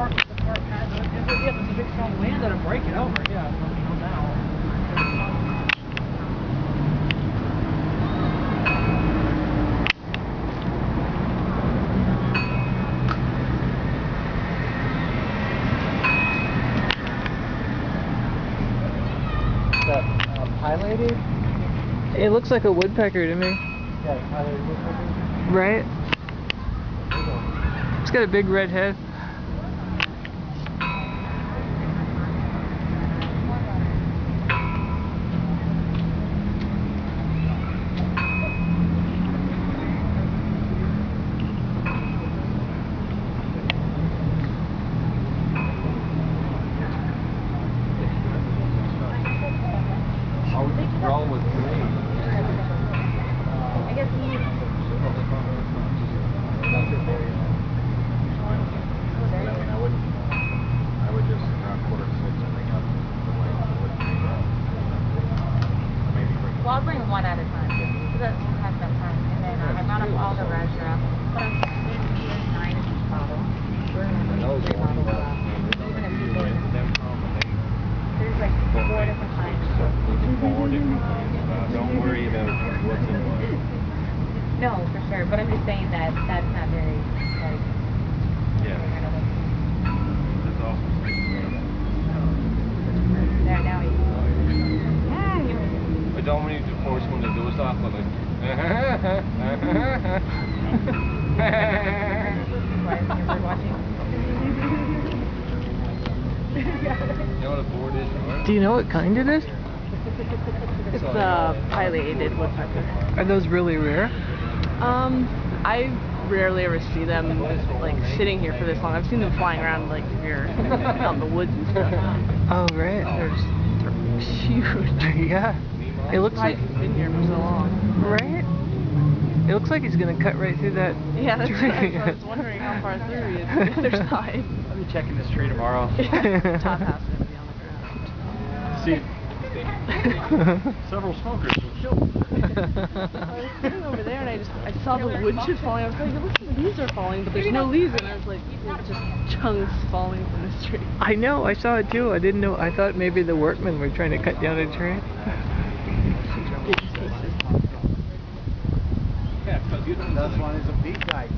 park has it. If it's a big strong wind, it'll break it over. Yeah, no doubt. Highlighted? It looks like a woodpecker to me. Yeah, highlighted woodpecker. Right? It's got a big red head. Roll with me. I guess he... I mean, I would just around 5:45 bring up the light. Maybe bring. Well, I'll bring one at a time. Because that has enough time. And then I round up all the rest around. But I'm there's 9 in each bottle. We're going to bring 3 bottles up. Even if people... There's like 4 different kinds. Don't worry about what's in what. No, for sure. But I'm just saying that that's not very, like... Yeah. That's awesome. There, now he... I don't need to force one to do stuff, but like... You know what a board is? Right? Do you know what kind it is? It's a pileated woodpecker. Are those really rare? I rarely ever see them like sitting here for this long. I've seen them flying around like here out in the woods and stuff. Oh, right. They're huge. Yeah. It looks like... He's been here for so long. Right? It looks like he's going to cut right through that Yeah, that's tree. what I was wondering how far through he is on the other side. I'll be checking this tree tomorrow. Top half's going to be on the ground. See, several smokers were killed. I was sitting over there and I saw the wood chips falling. I was like, look, the leaves are falling, but there's no leaves. And I was like, it's just chunks falling from this tree. I know, I saw it too. I didn't know. I thought maybe the workmen were trying to cut down a tree. This one is a big guy too.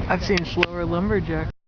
I've seen slower lumberjacks.